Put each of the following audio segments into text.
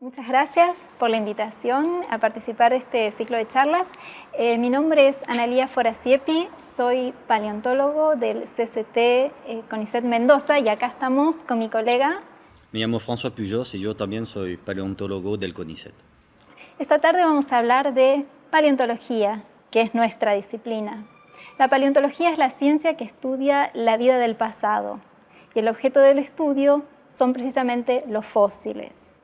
Muchas gracias por la invitación a participar de este ciclo de charlas. Mi nombre es Analía Forasiepi, soy paleontólogo del CCT CONICET Mendoza y acá estamos con mi colega. Me llamo François Pujos y yo también soy paleontólogo del CONICET. Esta tarde vamos a hablar de paleontología, que es nuestra disciplina. La paleontología es la ciencia que estudia la vida del pasado y el objeto del estudio son precisamente los fósiles.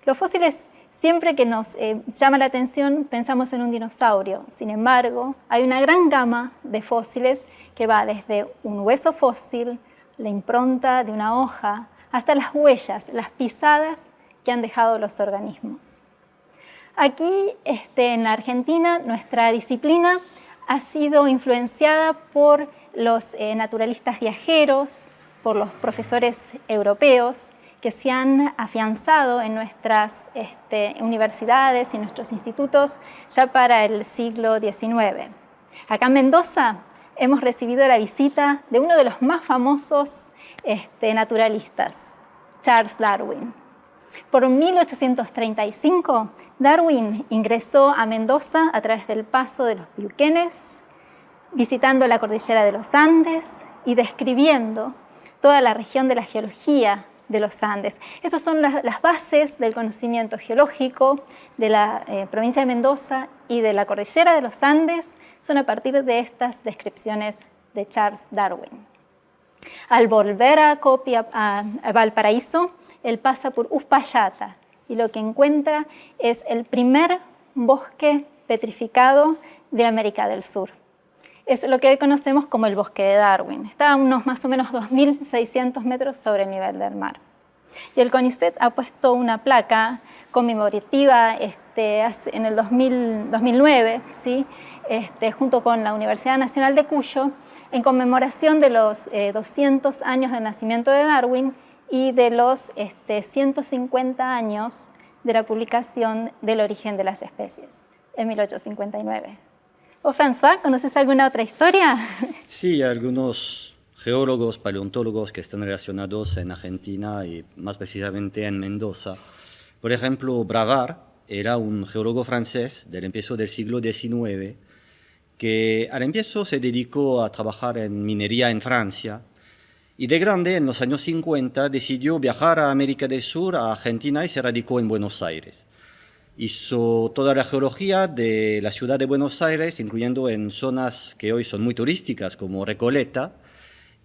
Los fósiles, siempre que nos llama la atención, pensamos en un dinosaurio. Sin embargo, hay una gran gama de fósiles que va desde un hueso fósil, la impronta de una hoja, hasta las huellas, las pisadas que han dejado los organismos. Aquí, en la Argentina, nuestra disciplina ha sido influenciada por los naturalistas viajeros, por los profesores europeos, que se han afianzado en nuestras universidades y nuestros institutos ya para el siglo XIX. Acá en Mendoza hemos recibido la visita de uno de los más famosos naturalistas, Charles Darwin. Por 1835, Darwin ingresó a Mendoza a través del paso de los Peuquenes, visitando la cordillera de los Andes y describiendo toda la región de la geología de los Andes. Esas son las bases del conocimiento geológico de la provincia de Mendoza y de la cordillera de los Andes, son a partir de estas descripciones de Charles Darwin. Al volver a Valparaíso, él pasa por Uspallata y lo que encuentra es el primer bosque petrificado de América del Sur. Es lo que hoy conocemos como el bosque de Darwin. Está a unos más o menos 2.600 metros sobre el nivel del mar. Y el CONICET ha puesto una placa conmemorativa en el 2009, ¿sí? Junto con la Universidad Nacional de Cuyo, en conmemoración de los 200 años del nacimiento de Darwin y de los 150 años de la publicación del origen de las especies, en 1859. ¿O François, conoces alguna otra historia? Sí, hay algunos geólogos, paleontólogos que están relacionados en Argentina y más precisamente en Mendoza. Por ejemplo, Bravard era un geólogo francés del empiezo del siglo XIX que al empiezo se dedicó a trabajar en minería en Francia y de grande, en los años 50, decidió viajar a América del Sur, a Argentina y se radicó en Buenos Aires. Hizo toda la geología de la ciudad de Buenos Aires, incluyendo en zonas que hoy son muy turísticas, como Recoleta,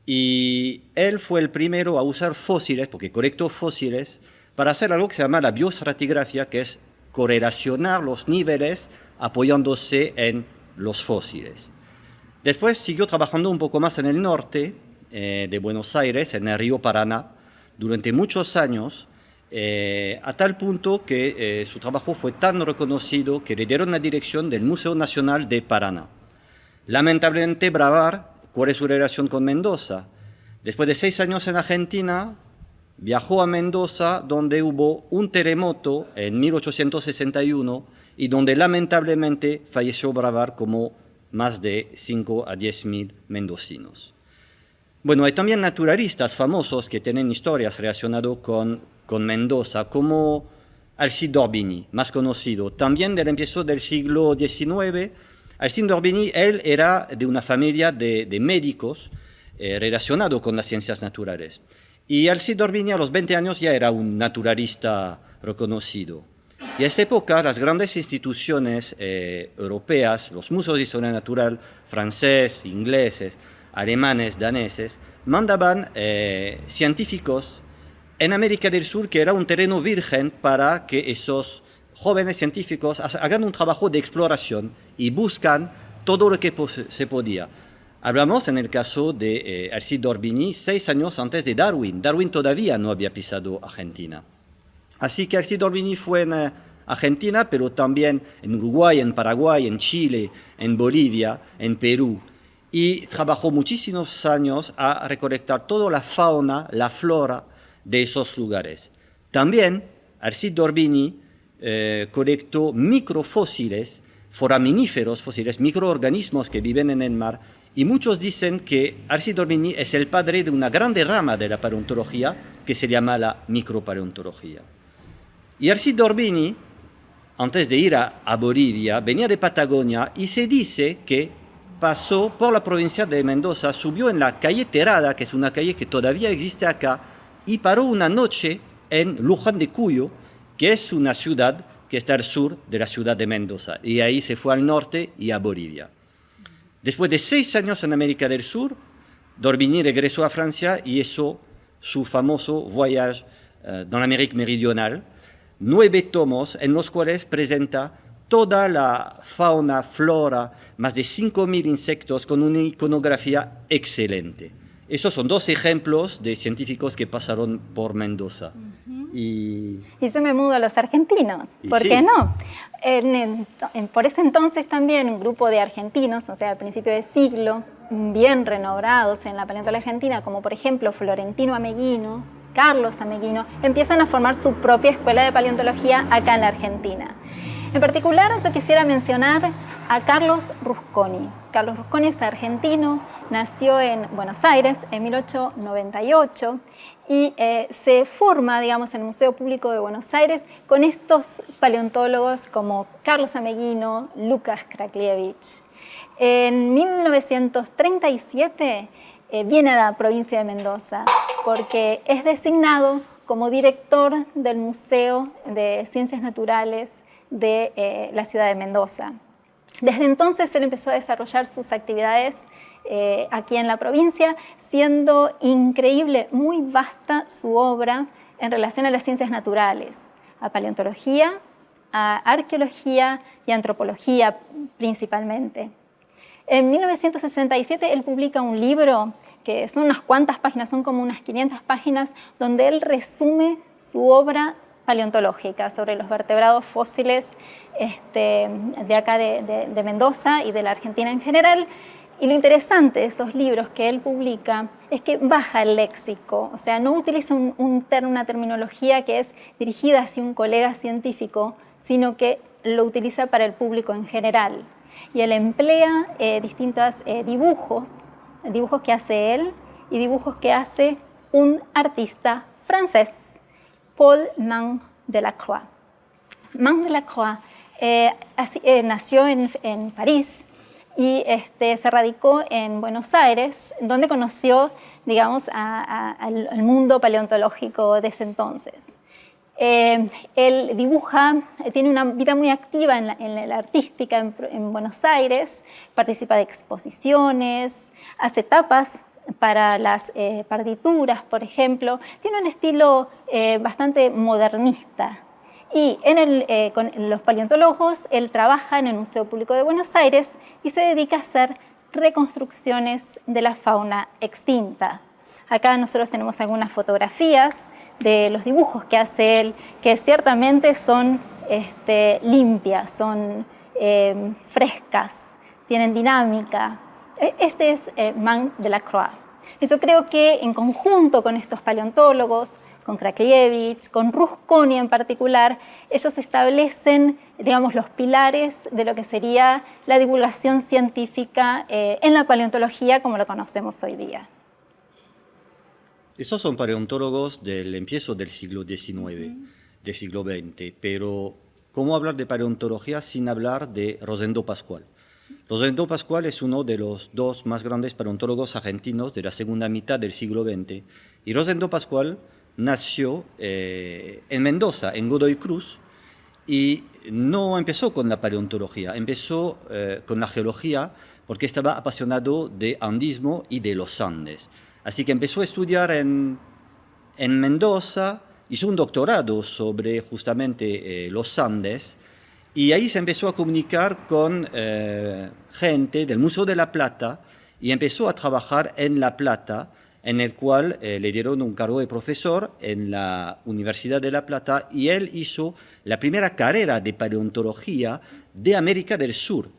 y él fue el primero a usar fósiles, porque colectó fósiles, para hacer algo que se llama la bioestratigrafía, que es correlacionar los niveles apoyándose en los fósiles. Después siguió trabajando un poco más en el norte de Buenos Aires, en el río Paraná, durante muchos años, a tal punto que su trabajo fue tan reconocido que le dieron la dirección del Museo Nacional de Paraná. Lamentablemente, Bravard, ¿cuál es su relación con Mendoza? Después de 6 años en Argentina, viajó a Mendoza, donde hubo un terremoto en 1861 y donde lamentablemente falleció Bravard como más de 5 a 10.000 mendocinos. Bueno, hay también naturalistas famosos que tienen historias relacionadas con Mendoza, como Alcide d'Orbigny, más conocido, también del empiezo del siglo XIX. Alcide d'Orbigny, él era de una familia de médicos relacionados con las ciencias naturales. Y Alcide d'Orbigny a los 20 años ya era un naturalista reconocido. Y a esta época las grandes instituciones europeas, los museos de historia natural franceses, ingleses, alemanes, daneses, mandaban científicos en América del Sur, que era un terreno virgen para que esos jóvenes científicos hagan un trabajo de exploración y buscan todo lo que se podía. Hablamos en el caso de Alcide d'Orbigny 6 años antes de Darwin. Darwin todavía no había pisado Argentina. Así que Alcide d'Orbigny fue en Argentina, pero también en Uruguay, en Paraguay, en Chile, en Bolivia, en Perú. Y trabajó muchísimos años a recolectar toda la fauna, la flora de esos lugares. También Alcide d'Orbigny colectó microfósiles, foraminíferos fósiles, microorganismos que viven en el mar, y muchos dicen que Alcide d'Orbigny es el padre de una grande rama de la paleontología que se llama la micropaleontología. Y Alcide d'Orbigny, antes de ir a Bolivia, venía de Patagonia y se dice que pasó por la provincia de Mendoza, subió en la calle Terada, que es una calle que todavía existe acá, y paró una noche en Luján de Cuyo, que es una ciudad que está al sur de la ciudad de Mendoza. Y ahí se fue al norte y a Bolivia. Después de 6 años en América del Sur, d'Orbigny regresó a Francia y hizo su famoso voyage dans l'Amérique méridionale, 9 tomos en los cuales presenta toda la fauna, flora, más de 5.000 insectos con una iconografía excelente. Esos son 2 ejemplos de científicos que pasaron por Mendoza. Y yo me mudo a los argentinos, ¿por sí. qué no? Por ese entonces también un grupo de argentinos, o sea, a principios de siglo, bien renovados en la paleontología argentina, como por ejemplo Florentino Ameghino, Carlos Ameghino, empiezan a formar su propia escuela de paleontología acá en la Argentina. En particular, yo quisiera mencionar a Carlos Rusconi. Carlos Rusconi es argentino, nació en Buenos Aires en 1898 y se forma, digamos, en el Museo Público de Buenos Aires con estos paleontólogos como Carlos Ameghino, Lucas Kraklievich. En 1937 viene a la provincia de Mendoza porque es designado como director del Museo de Ciencias Naturales de la ciudad de Mendoza. Desde entonces él empezó a desarrollar sus actividades aquí en la provincia, siendo increíble, muy vasta su obra en relación a las ciencias naturales, a paleontología, a arqueología y antropología principalmente. En 1967 él publica un libro que son unas cuantas páginas, son como unas 500 páginas, donde él resume su obra paleontológica sobre los vertebrados fósiles de acá de Mendoza y de la Argentina en general. Y lo interesante de esos libros que él publica es que baja el léxico, o sea, no utiliza una terminología que es dirigida hacia un colega científico, sino que lo utiliza para el público en general. Y él emplea distintos dibujos que hace él y dibujos que hace un artista francés, Paul Mans Delacroix. Mans Delacroix nació en París y se radicó en Buenos Aires, donde conoció, digamos, al mundo paleontológico de ese entonces. Él dibuja, tiene una vida muy activa en la artística en Buenos Aires, participa de exposiciones, hace tapas para las partituras, por ejemplo. Tiene un estilo bastante modernista. Y con los paleontólogos, él trabaja en el Museo Público de Buenos Aires y se dedica a hacer reconstrucciones de la fauna extinta. Acá nosotros tenemos algunas fotografías de los dibujos que hace él, que ciertamente son limpias, son frescas, tienen dinámica. Este es Mans Delacroix. Yo creo que en conjunto con estos paleontólogos, con Kraklievich, con Rusconi en particular, ellos establecen, digamos, los pilares de lo que sería la divulgación científica en la paleontología como lo conocemos hoy día. Esos son paleontólogos del empiezo del siglo XIX, del siglo XX, pero ¿cómo hablar de paleontología sin hablar de Rosendo Pascual? Rosendo Pascual es uno de los 2 más grandes paleontólogos argentinos de la segunda mitad del siglo XX. Y Rosendo Pascual nació en Mendoza, en Godoy Cruz, y no empezó con la paleontología, empezó con la geología porque estaba apasionado de andismo y de los Andes. Así que empezó a estudiar en Mendoza, hizo un doctorado sobre justamente los Andes, y ahí se empezó a comunicar con gente del Museo de La Plata y empezó a trabajar en La Plata, en el cual le dieron un cargo de profesor en la Universidad de La Plata, y él hizo la primera carrera de paleontología de América del Sur.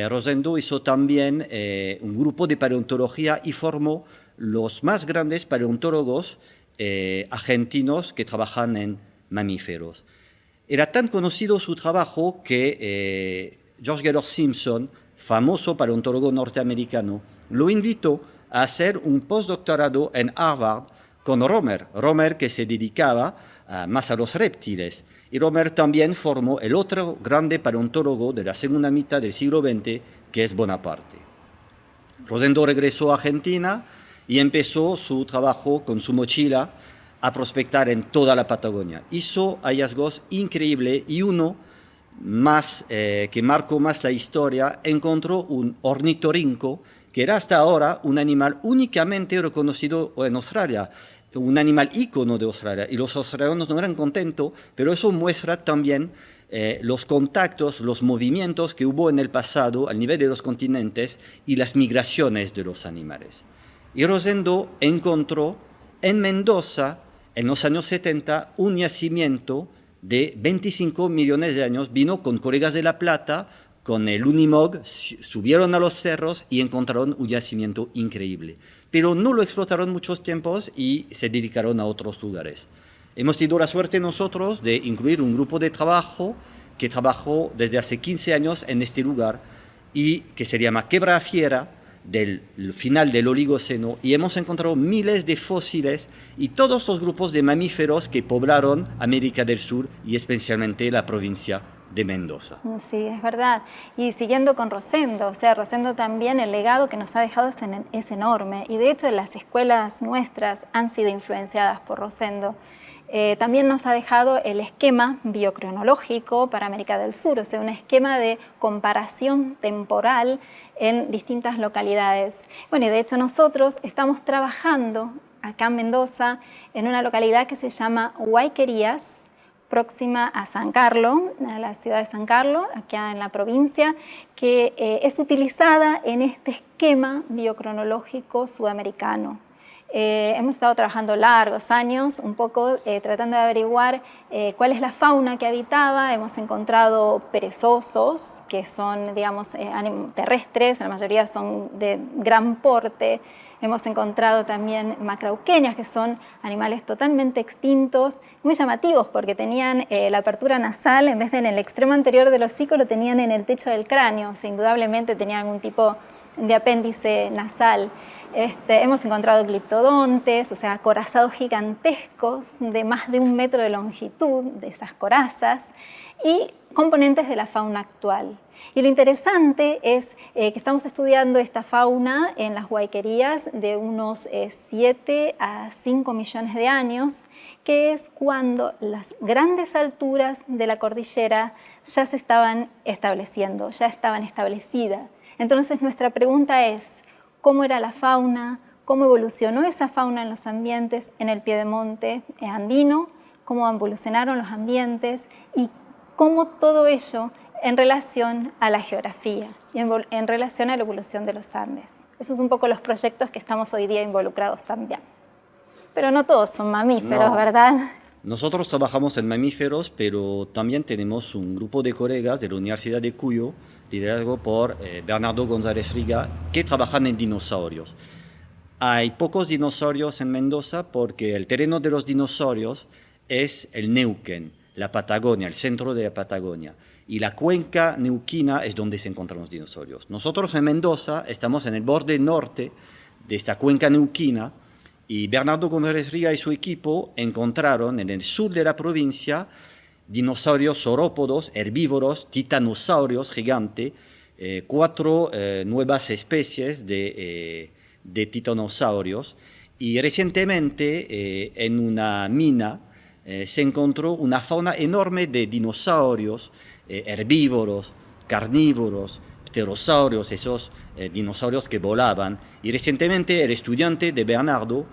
Rosendo hizo también un grupo de paleontología y formó los más grandes paleontólogos argentinos que trabajan en mamíferos. Era tan conocido su trabajo que George Gaylord Simpson, famoso paleontólogo norteamericano, lo invitó a hacer un postdoctorado en Harvard con Romer, que se dedicaba más a los reptiles. Y Romer también formó el otro grande paleontólogo de la segunda mitad del siglo XX, que es Bonaparte. Rosendo regresó a Argentina y empezó su trabajo con su mochila a prospectar en toda la Patagonia. Hizo hallazgos increíbles y uno más, que marcó más la historia, encontró un ornitorrinco que era hasta ahora un animal únicamente reconocido en Australia, un animal ícono de Australia, y los australianos no eran contentos, pero eso muestra también los contactos, los movimientos que hubo en el pasado al nivel de los continentes y las migraciones de los animales. Y Rosendo encontró en Mendoza, en los años 70, un yacimiento de 25 millones de años. Vino con colegas de La Plata, con el Unimog, subieron a los cerros y encontraron un yacimiento increíble. Pero no lo explotaron muchos tiempos y se dedicaron a otros lugares. Hemos tenido la suerte nosotros de incluir un grupo de trabajo que trabajó desde hace 15 años en este lugar y que se llama Quebra Fiera, del final del Oligoceno, y hemos encontrado miles de fósiles y todos los grupos de mamíferos que poblaron América del Sur y especialmente la provincia de Mendoza. Sí, es verdad. Y siguiendo con Rosendo, o sea, Rosendo también, el legado que nos ha dejado es enorme, y de hecho las escuelas nuestras han sido influenciadas por Rosendo. También nos ha dejado el esquema biocronológico para América del Sur, o sea, un esquema de comparación temporal en distintas localidades. Bueno, y de hecho nosotros estamos trabajando acá en Mendoza en una localidad que se llama Guayquerías, próxima a San Carlos, a la ciudad de San Carlos, acá en la provincia, que es utilizada en este esquema biocronológico sudamericano. Hemos estado trabajando largos años, un poco tratando de averiguar cuál es la fauna que habitaba. Hemos encontrado perezosos, que son, digamos, terrestres, la mayoría son de gran porte. Hemos encontrado también macrauqueñas, que son animales totalmente extintos, muy llamativos porque tenían la apertura nasal, en vez de en el extremo anterior del hocico, lo tenían en el techo del cráneo. O sea, indudablemente tenían algún tipo de apéndice nasal. Hemos encontrado gliptodontes, o sea, acorazados gigantescos de más de 1 metro de longitud, de esas corazas, y componentes de la fauna actual. Y lo interesante es que estamos estudiando esta fauna en las Guayquerías de unos 7 a 5 millones de años, que es cuando las grandes alturas de la cordillera ya se estaban estableciendo, ya estaban establecidas. Entonces nuestra pregunta es, ¿cómo era la fauna? ¿Cómo evolucionó esa fauna en los ambientes en el piedemonte andino? ¿Cómo evolucionaron los ambientes? Y cómo todo ello en relación a la geografía y en relación a la evolución de los Andes. Esos son un poco los proyectos que estamos hoy día involucrados también. Pero no todos son mamíferos, No. ¿verdad? Nosotros trabajamos en mamíferos, pero también tenemos un grupo de colegas de la Universidad de Cuyo, liderado por Bernardo González Riga, que trabajan en dinosaurios. Hay pocos dinosaurios en Mendoza porque el terreno de los dinosaurios es el Neuquén, la Patagonia, el centro de la Patagonia. Y la cuenca neuquina es donde se encuentran los dinosaurios. Nosotros en Mendoza estamos en el borde norte de esta cuenca neuquina y Bernardo González Riga y su equipo encontraron en el sur de la provincia dinosaurios saurópodos, herbívoros, titanosaurios gigantes, 4 nuevas especies de titanosaurios. Y recientemente en una mina se encontró una fauna enorme de dinosaurios, herbívoros, carnívoros, pterosaurios, esos dinosaurios que volaban. Y recientemente el estudiante de Bernardo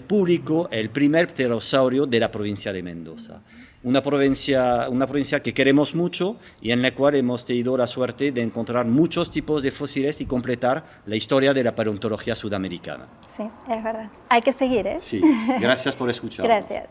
publicó el primer pterosaurio de la provincia de Mendoza. Una provincia que queremos mucho y en la cual hemos tenido la suerte de encontrar muchos tipos de fósiles y completar la historia de la paleontología sudamericana. Sí, es verdad. Hay que seguir, ¿eh? Sí, gracias por escuchar. Gracias.